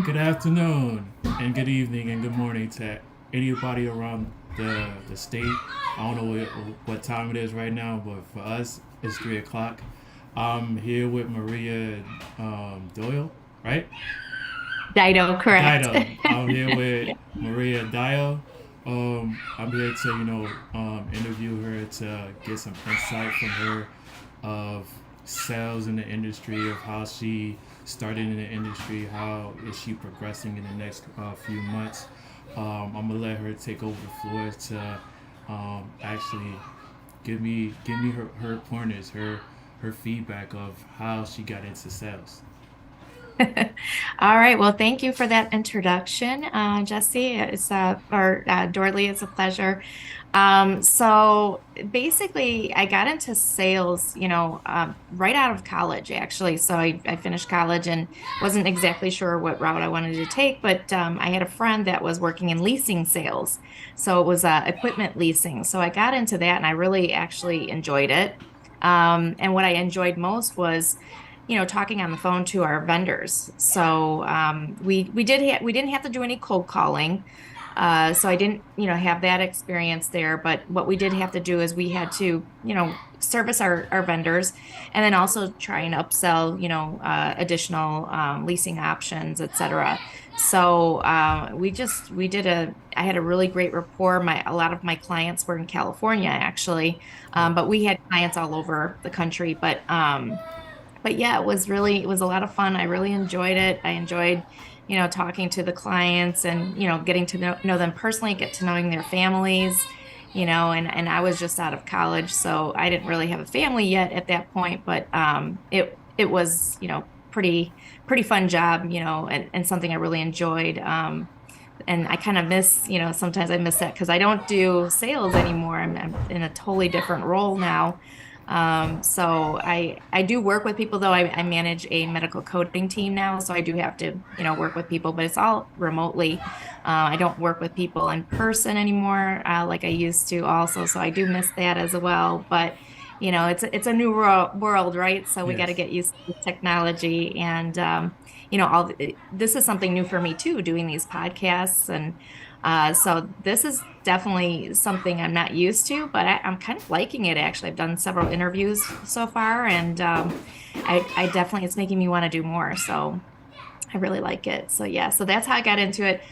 Good afternoon, and good evening, and good morning to anybody around the state. I don't know what time it is right now, but for us, it's 3 o'clock. I'm here with Maria Doyle, right? Dido, correct. Dydo. I'm here with Yeah. Maria Dydo. I'm here to, interview her to get some insight from her of sales in the industry, of how she started in the industry, how is she progressing in the next few months. I'm gonna let her take over the floor to actually give me her pointers, her feedback of how she got into sales. All right. Well, thank you for that introduction, Jesse. Or Dorley, it's a pleasure. So basically, I got into sales, right out of college, actually. So I finished college and wasn't exactly sure what route I wanted to take, but I had a friend that was working in leasing sales. So it was equipment leasing. So I got into that and I really actually enjoyed it. And what I enjoyed most was talking on the phone to our vendors. So we didn't have to do any cold calling. So I didn't have that experience there. But what we did have to do is we had to service our vendors, and then also try and upsell additional leasing options, etc. So I had a really great rapport. A lot of my clients were in California actually, Oh, but we had clients all over the country. But yeah, it was a lot of fun. I really enjoyed it. I enjoyed, talking to the clients and, getting to know them personally, get to knowing their families, and I was just out of college, so I didn't really have a family yet at that point, but it was, pretty fun job, and something I really enjoyed. And I kind of miss, sometimes I miss that because I don't do sales anymore. I'm in a totally different role now. So I do work with people though. I manage a medical coding team now, so I do have to, work with people, but it's all remotely. I don't work with people in person anymore, like I used to also. So I do miss that as well. But it's a new world, right? So we got to yes. get used to technology and this is something new for me too, doing these podcasts and so this is definitely something I'm not used to, but I'm kind of liking it actually. I've done several interviews so far, and I definitely it's making me want to do more. So I really like it. So yeah, so that's how I got into it.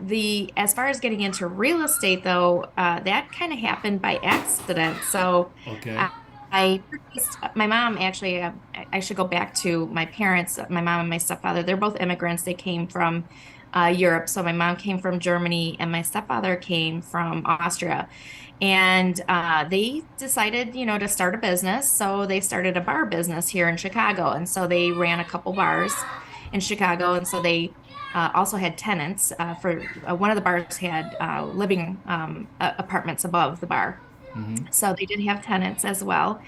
The as far as getting into real estate though, that kind of happened by accident. So Okay. I, I purchased my mom actually. I should go back to my parents. My mom and my stepfather. They're both immigrants. They came from Europe. So my mom came from Germany, and my stepfather came from Austria. And they decided, to start a business. So they started a bar business here in Chicago. And so they ran a couple bars in Chicago. And so they also had tenants for one of the bars had living apartments above the bar. Mm-hmm. So they did have tenants as well.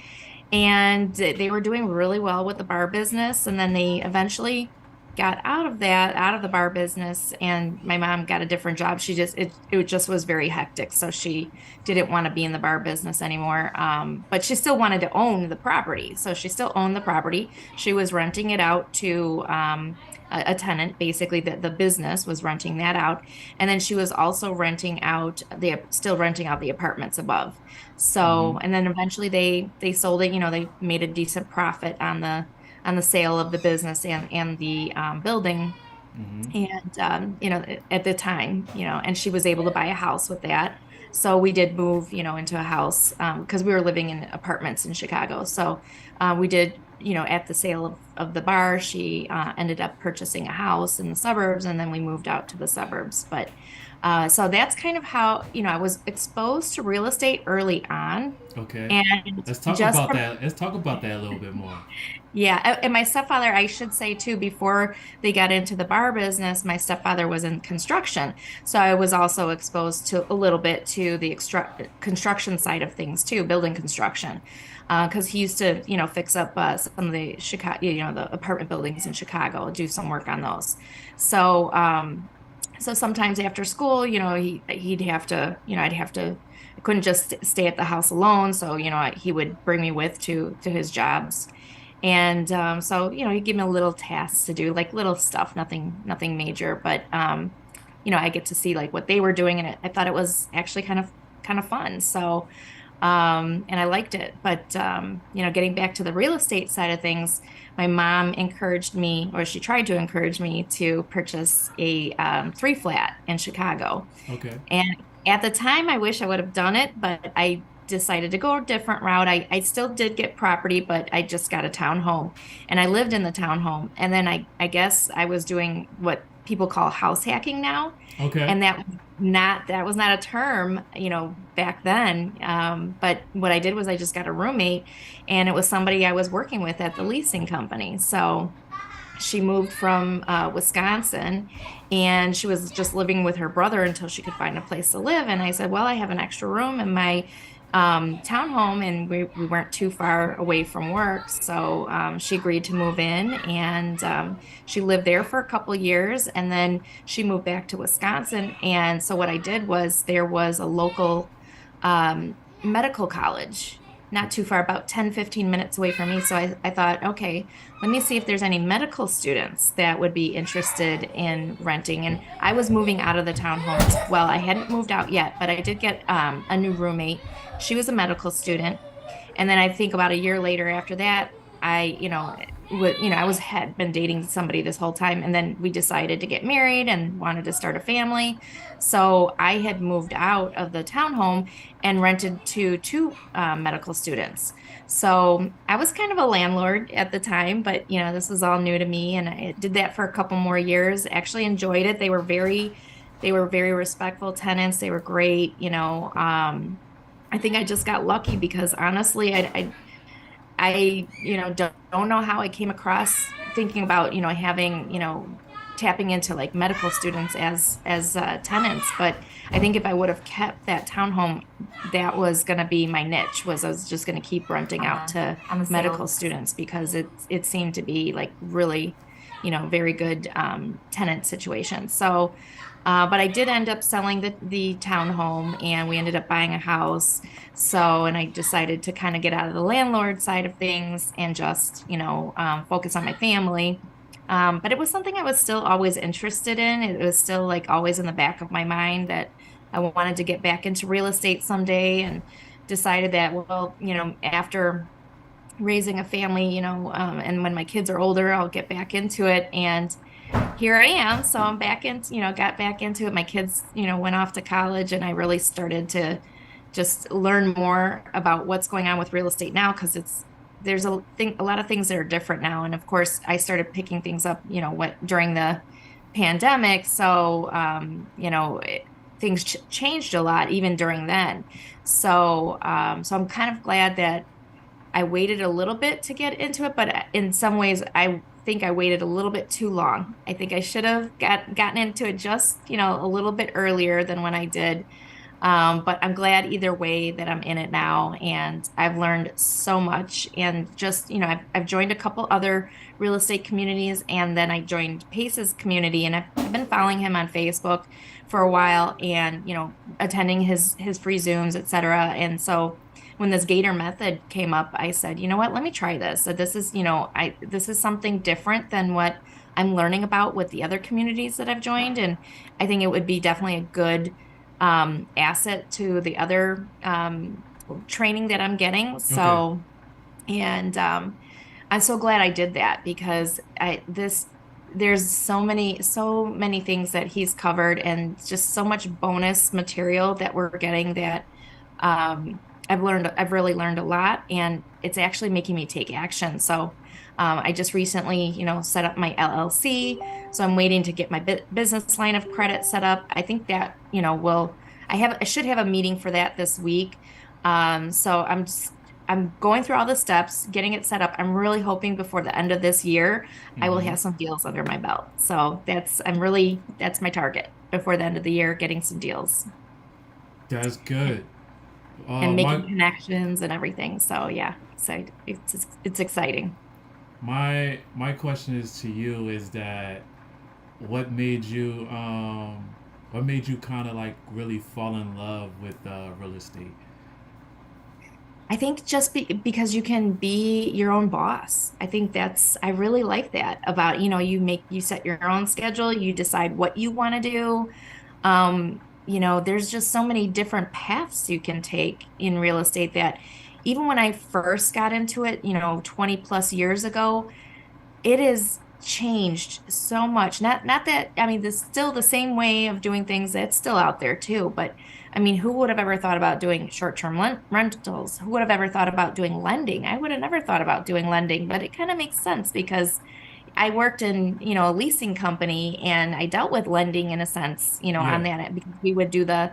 And they were doing really well with the bar business. And then they eventually got out of the bar business, and my mom got a different job. It just was very hectic. So she didn't want to be in the bar business anymore. But she still wanted to own the property. So she still owned the property. She was renting it out to a tenant, basically the business was renting that out. And then she was also still renting out the apartments above. Mm-hmm. So, and then eventually they sold it, they made a decent profit on the sale of the business and the building. Mm-hmm. And at the time, and she was able to buy a house with that. So we did move, into a house because we were living in apartments in Chicago. So we did, at the sale of the bar, she ended up purchasing a house in the suburbs, and then we moved out to the suburbs. But so that's kind of how, I was exposed to real estate early on. Okay. And Let's talk just about from that. Let's talk about that a little bit more. yeah, and my stepfather, I should say too, before they got into the bar business, my stepfather was in construction. So I was also exposed to a little bit to the construction side of things too, building construction. Because he used to, fix up some of the Chicago, the apartment buildings in Chicago, do some work on those. So, so sometimes after school, he'd have to, I couldn't just stay at the house alone. So, he would bring me with to his jobs And so, he gave me a little tasks to do, like little stuff, nothing major, but I get to see like what they were doing, and I thought it was actually kind of fun. So, and I liked it. But getting back to the real estate side of things, my mom encouraged me, or she tried to encourage me to purchase a three flat in Chicago. Okay. And at the time, I wish I would have done it, but I decided to go a different route. I still did get property, but I just got a townhome, and I lived in the townhome. And then I guess I was doing what people call house hacking now. Okay. And that was not a term, back then. But what I did was I just got a roommate, and it was somebody I was working with at the leasing company. So she moved from Wisconsin, and she was just living with her brother until she could find a place to live. And I said, well, I have an extra room in my townhome, and we weren't too far away from work. So she agreed to move in, and she lived there for a couple of years, and then she moved back to Wisconsin. And so what I did was there was a local medical college not too far, about 10, 15 minutes away from me. So I thought, okay, let me see if there's any medical students that would be interested in renting. And I was moving out of the townhome as well. I hadn't moved out yet, but I did get a new roommate. She was a medical student. And then I think about a year later after that, I was had been dating somebody this whole time, and then we decided to get married and wanted to start a family. So I had moved out of the townhome and rented to two medical students. So I was kind of a landlord at the time, but this was all new to me, and I did that for a couple more years. Actually enjoyed it. They were very respectful tenants. They were great. I think I just got lucky because honestly, don't know how I came across thinking about, having, tapping into like medical students as tenants. But I think if I would have kept that townhome, that was going to be my niche. Was I was just going to keep renting out to On the medical sales. students because it seemed to be like really, very good tenant situation. So. But I did end up selling the townhome, and we ended up buying a house. So, and I decided to kind of get out of the landlord side of things and just, focus on my family. But it was something I was still always interested in. It was still like always in the back of my mind that I wanted to get back into real estate someday, and decided that, well, after raising a family, and when my kids are older, I'll get back into it. And here I am. So I'm back in, got back into it. My kids, went off to college, and I really started to just learn more about what's going on with real estate now, because there's a lot of things that are different now. And of course, I started picking things up, during the pandemic. So, things changed a lot even during then. So I'm kind of glad that I waited a little bit to get into it, but in some ways, I think I waited a little bit too long. I think I should have gotten into it just, a little bit earlier than when I did. But I'm glad either way that I'm in it now, and I've learned so much. And just, I've joined a couple other real estate communities, and then I joined Pace's community, and I've been following him on Facebook for a while, and attending his free Zooms, etc. And so when this Gator method came up, I said, you know what, let me try this. So this is, this is something different than what I'm learning about with the other communities that I've joined, and I think it would be definitely a good asset to the other training that I'm getting. Okay. So, and I'm so glad I did that, because there's so many things that he's covered, and just so much bonus material that we're getting that um, I've really learned a lot, and it's actually making me take action. So, I just recently, set up my LLC. So I'm waiting to get my business line of credit set up. I think that, I should have a meeting for that this week. So I'm going through all the steps, getting it set up. I'm really hoping before the end of this year, I will Hmm. have some deals under my belt. So that's my target before the end of the year, getting some deals That's good. and My making connections and everything. So yeah, so it's exciting. my question is to you is that what made you what made you kind of like really fall in love with real estate? I think just because you can be your own boss. I think I really like that about, you set your own schedule, you decide what you want to do. There's just so many different paths you can take in real estate that even when I first got into it, 20 plus years ago, it has changed so much. Not that, I mean, there's still the same way of doing things that's still out there too. But I mean, who would have ever thought about doing short-term rentals? Who would have ever thought about doing lending? I would have never thought about doing lending, but it kind of makes sense because I worked in, a leasing company and I dealt with lending in a sense, on Yeah. that because we would do the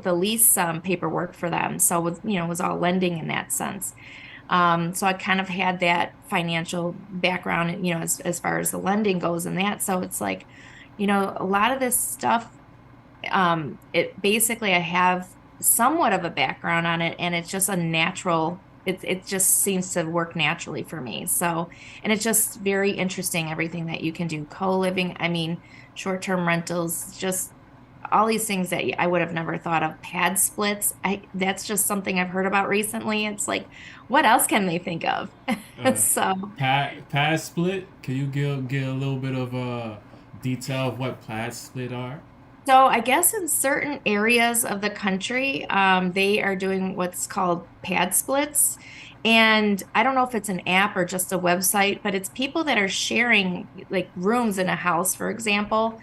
lease paperwork for them. So it was all lending in that sense. So I kind of had that financial background, as far as the lending goes and that. So it's like, a lot of this stuff, it basically I have somewhat of a background on it, and it's just a natural. It just seems to work naturally for me. So, and it's just very interesting everything that you can do. Co-living, I mean, short-term rentals, just all these things that I would have never thought of. Pad splits, that's just something I've heard about recently. It's like, what else can they think of? Uh, So, pad split. Can you give a little bit of detail of what pad split are? so I guess in certain areas of the country, they are doing what's called pad splits. And I don't know if it's an app or just a website, but it's people that are sharing like rooms in a house, for example.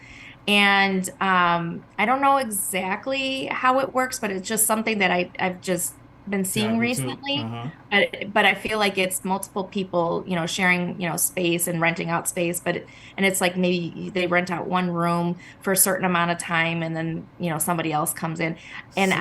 And I don't know exactly how it works, but it's just something that I've just been seeing Got into. recently. Uh-huh. But I feel like it's multiple people, sharing, space and renting out space. And it's like maybe they rent out one room for a certain amount of time, and then, somebody else comes in. And So,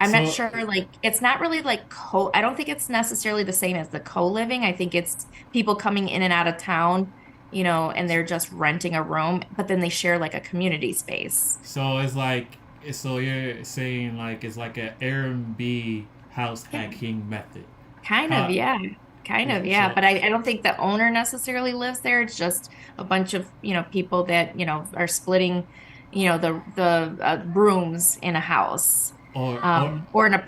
I'm not so sure, like it's not really like I don't think it's necessarily the same as the co-living. I think it's people coming in and out of town, and they're just renting a room, but then they share like a community space. so it's like so you're saying like it's like an Airbnb house Yeah. hacking method. Kind of, How yeah. Kind of, yeah. so But I don't think the owner necessarily lives there. It's just a bunch of, people that, are splitting, the rooms in a house. or Or in a,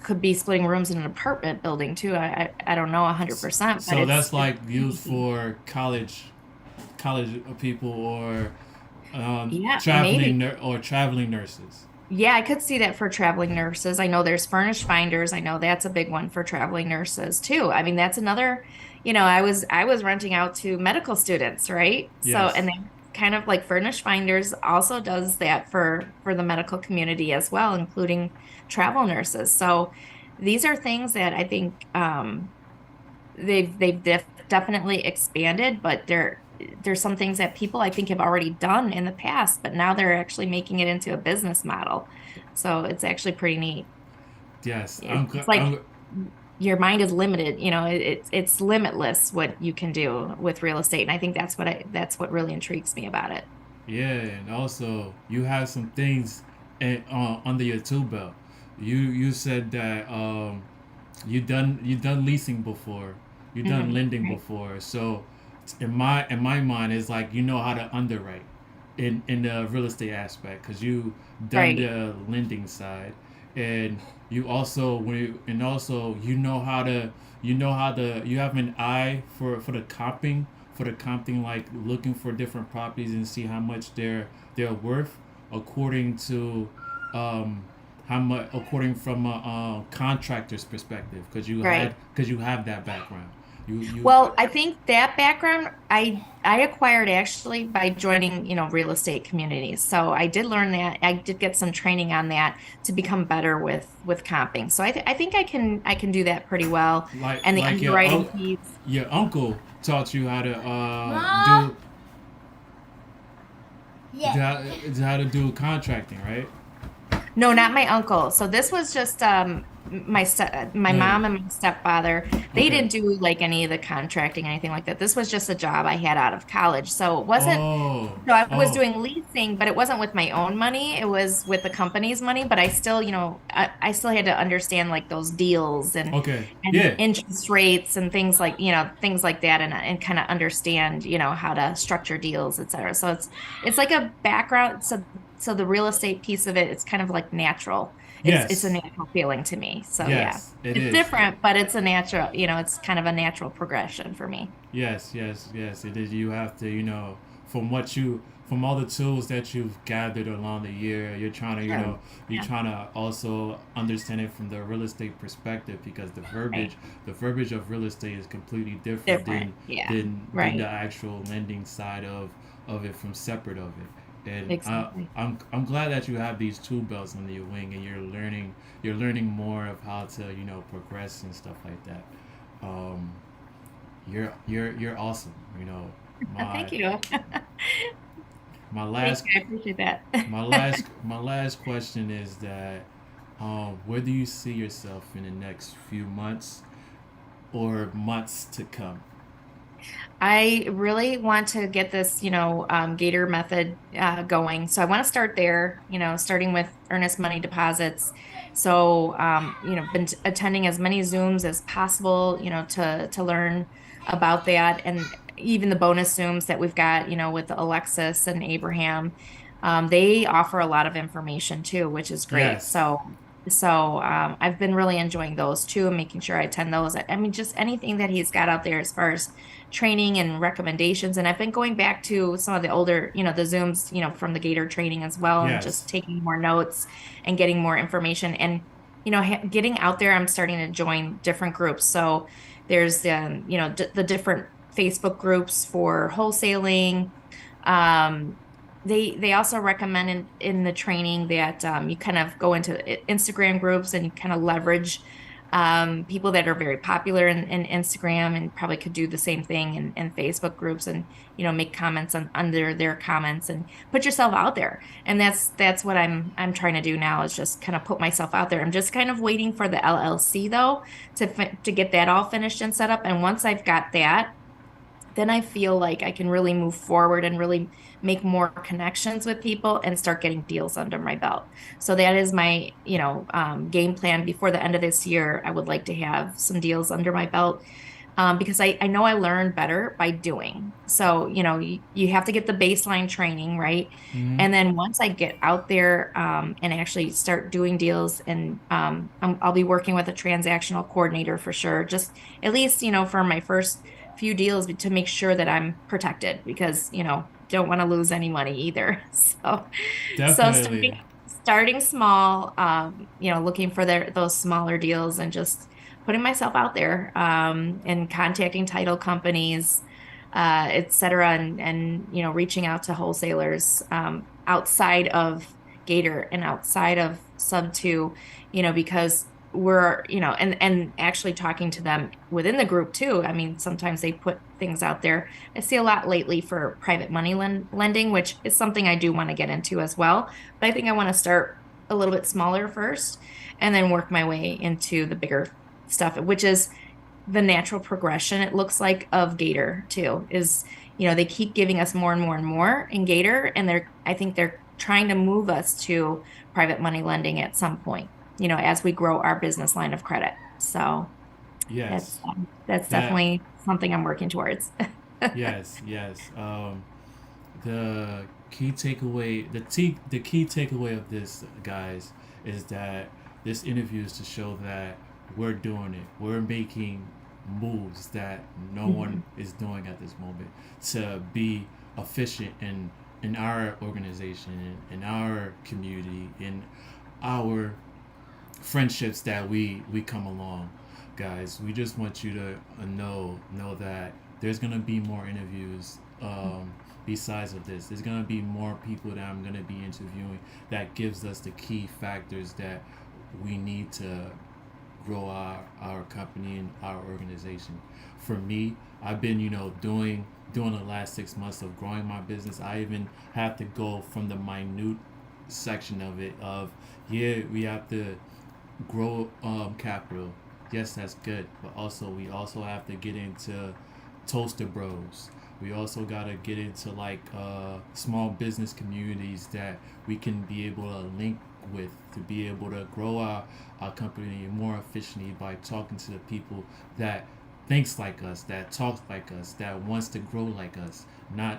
could be splitting rooms in an apartment building too. I don't know 100%, but so that's it's like used for college people or yeah, maybe. traveling nurses. Yeah, I could see that for traveling nurses. I know there's furnished finders. I know that's a big one for traveling nurses too. I mean, that's another, I was renting out to medical students, right? So, Yes. and then kind of like furnished finders also does that for the medical community as well, including travel nurses. So these are things that I think they've definitely expanded, but there's some things that people I think have already done in the past, but now they're actually making it into a business model. So it's actually pretty neat. Yes. It's like your mind is limited, it's limitless what you can do with real estate. And I think that's what really intrigues me about it. Yeah, and also you have some things under your tool belt. You said that you done leasing before, you done lending Right. before. So in my mind, it's like you know how to underwrite in the real estate aspect because you done Right. the lending side, and you also and also you have an eye for the comping like looking for different properties and see how much they're worth according to um how much according from a contractor's perspective Right. because you have that background you Well, I think that background I acquired actually by joining, real estate communities. So I did learn that. I did get some training on that to become better with comping. So I think I can do that pretty well. And the like underwriting piece. your uncle taught you how to Ma? do Yes. how to do contracting, right? No, not my uncle. So this was just my Uh, mom and my stepfather. They okay. didn't do like any of the contracting, anything like that. This was just a job I had out of college. So it wasn't Oh, so I was oh, doing leasing, but it wasn't with my own money. It was with the company's money. But I still, I still had to understand like those deals okay. and Yeah. interest rates and things things like that, and kind of understand, how to structure deals, et cetera. So it's like a background. So the real estate piece of it, it's kind of like natural. it's a Yes, natural feeling to me. So yeah, yes, it it's is. different, but it's a natural, it's kind of a natural progression for me. Yes, yes, yes. It is. You have to, from what you, from all the tools that you've gathered along the year, you're trying to, Sure. you're Yeah, trying to also understand it from the real estate perspective because right. the verbiage of real estate is completely different Different. Yeah, than the right. actual lending side of it from separate of it. And Exactly. I'm glad that you have these two belts under your wing and you're learning more of how to progress and stuff like that. Um, you're awesome. My Thank you. my Thank last you. I appreciate that. my last question is that where do you see yourself in the next few months or months to come? I really want to get this, Gator method going. So I want to start there, starting with earnest money deposits. So, been attending as many Zooms as possible, to learn about that, and even the bonus Zooms that we've got, with Alexis and Abraham. They offer a lot of information too, which is great. Yes. So I've been really enjoying those too, and making sure I attend those. I mean, just anything that he's got out there as far as training and recommendations. And I've been going back to some of the older, the Zooms, from the Gator training as well, and Yes. just taking more notes and getting more information. And, getting out there, I'm starting to join different groups. So there's, the different Facebook groups for wholesaling. Um, they also recommend in the training that you kind of go into Instagram groups and you kind of leverage people that are very popular in Instagram, and probably could do the same thing in Facebook groups, and make comments under their comments and put yourself out there. And that's what I'm trying to do now, is just kind of put myself out there. I'm just kind of waiting for the LLC though to get that all finished and set up. And once I've got that, then I feel like I can really move forward and really make more connections with people and start getting deals under my belt. So that is my, game plan. Before the end of this year, I would like to have some deals under my belt, because I know I learn better by doing. So, you have to get the baseline training, right? Mm-hmm. And then once I get out there, and actually start doing deals, and I'll be working with a transactional coordinator for sure, just at least, for my first few deals, to make sure that I'm protected, because, don't want to lose any money either. So Definitely. starting small, looking for those smaller deals, and just putting myself out there, and contacting title companies, et cetera, and reaching out to wholesalers, outside of Gator and outside of Sub Two, because we're, and actually talking to them within the group too. I mean, sometimes they put things out there. I see a lot lately for private money lending, which is something I do want to get into as well. But I think I want to start a little bit smaller first, and then work my way into the bigger stuff, which is the natural progression, it looks like, of Gator too. Is, they keep giving us more and more and more in Gator, and I think they're trying to move us to private money lending at some point, as we grow our business line of credit. So Yes. that's That definitely something I'm working towards. yes, yes. The the key takeaway of this, guys, is that this interview is to show that we're doing it. We're making moves that no one Mhm. is doing at this moment to be efficient in our organization, in our community, in our friendships that we come along, guys. We just want you to know that there's gonna be more interviews. Besides of this, there's gonna be more people that I'm gonna be interviewing that gives us the key factors that we need to grow our company and our organization. For me, I've been doing the last 6 months of growing my business. I even have to go from the minute section of it of, yeah, we have to grow capital. Yes, that's good, but also we also have to get into toaster bros. We also gotta get into like small business communities that we can be able to link with to be able to grow our company more efficiently by talking to the people that thinks like us, that talks like us, that wants to grow like us, not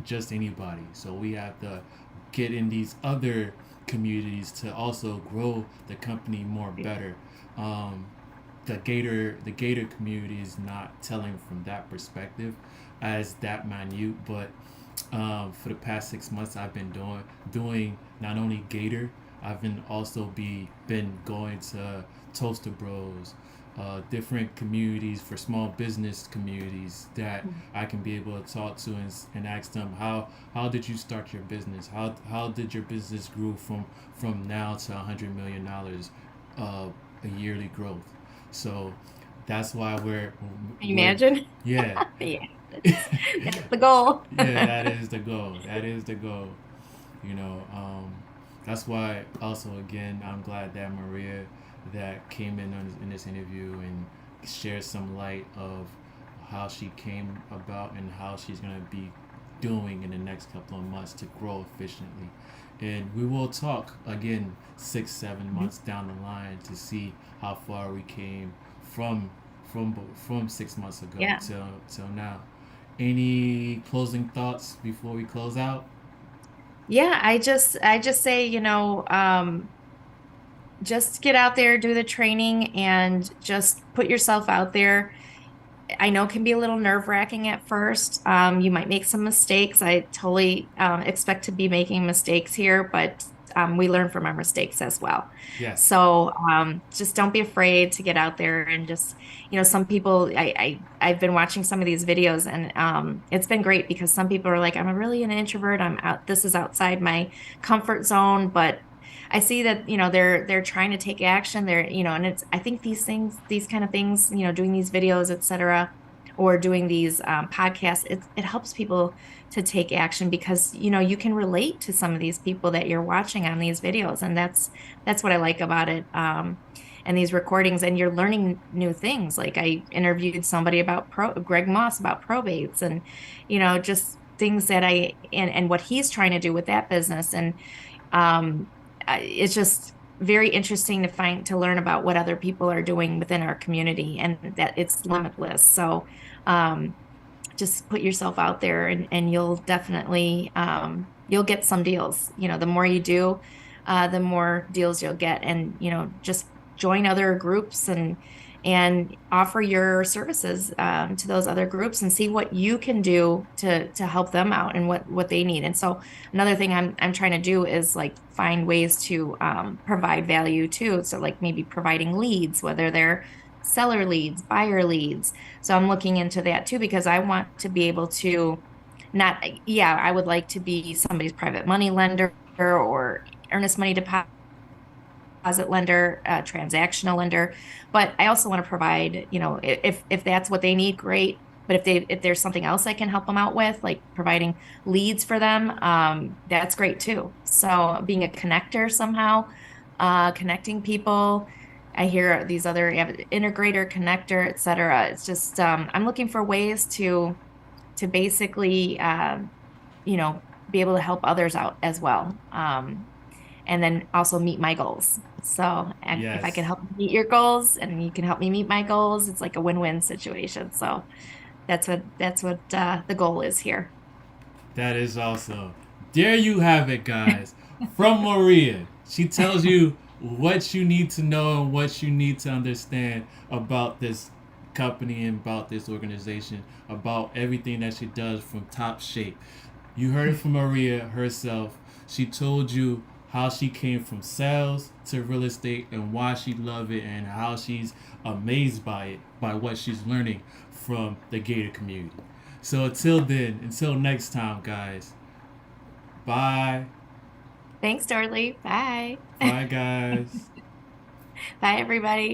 just anybody. So we have to get in these other communities to also grow the company more better. Um, the Gator community is not telling from that perspective as that minute, but for the past 6 months I've been doing not only Gator, I've been also been going to Toaster Bros, different communities for small business communities that I can be able to talk to and ask them how did you start your business? How did your business grow from now to $100 million a yearly growth? So that's why we're Imagine. yeah. Yeah, Yeah, that's the goal. that is the goal. That is the goal. You know, that's why also again I'm glad that Maria that came in this interview and shared some light of how she came about and how she's gonna be doing in the next couple of months to grow efficiently. And we will talk again 6 7 months down the line to see how far we came from from 6 months ago Yeah. till now. Any closing thoughts before we close out? Yeah, I just say, just get out there, do the training, and just put yourself out there. I know it can be a little nerve-wracking at first. You might make some mistakes. I totally expect to be making mistakes here, but we learn from our mistakes as well. Yes. So just don't be afraid to get out there and just, some people, I've been watching some of these videos, and it's been great because some people are like, I'm really an introvert. I'm out, this is outside my comfort zone, but I see that, they're trying to take action there, and I think these kind of things, doing these videos, etc., or doing these podcasts, it helps people to take action because, you can relate to some of these people that you're watching on these videos. And that's what I like about it. And these recordings, and you're learning new things. Like I interviewed somebody about Greg Moss about probates, and, just things that and what he's trying to do with that business. And um, it's just very interesting to learn about what other people are doing within our community, and that it's limitless. So um, just put yourself out there, and you'll definitely you'll get some deals. The more you do, the more deals you'll get. And just join other groups and offer your services to those other groups and see what you can do to help them out and what they need. And so another thing I'm trying to do is like find ways to provide value too. So like maybe providing leads, whether they're seller leads, buyer leads. So I'm looking into that too because I want to be able to not, yeah, I would like to be somebody's private money lender or earnest money deposit lender, transactional lender. But I also want to provide, if that's what they need, great. But if there's something else I can help them out with, like providing leads for them, that's great too. So being a connector somehow, connecting people. I hear these other integrator, connector, et cetera. It's just I'm looking for ways to basically be able to help others out as well. And then also meet my goals. So if I can Yes. help you meet your goals and you can help me meet my goals, it's like a win-win situation. So that's what the goal is here. That is awesome. There you have it, guys. From Maria. She tells you what you need to know and what you need to understand about this company and about this organization, about everything that she does from top shape. You heard it from Maria herself. She told you how she came from sales to real estate and why she loved it and how she's amazed by it, by what she's learning from the Gator community. So until then, until next time, guys. Bye. Thanks, Dorley. Bye. Bye, guys. Bye, everybody.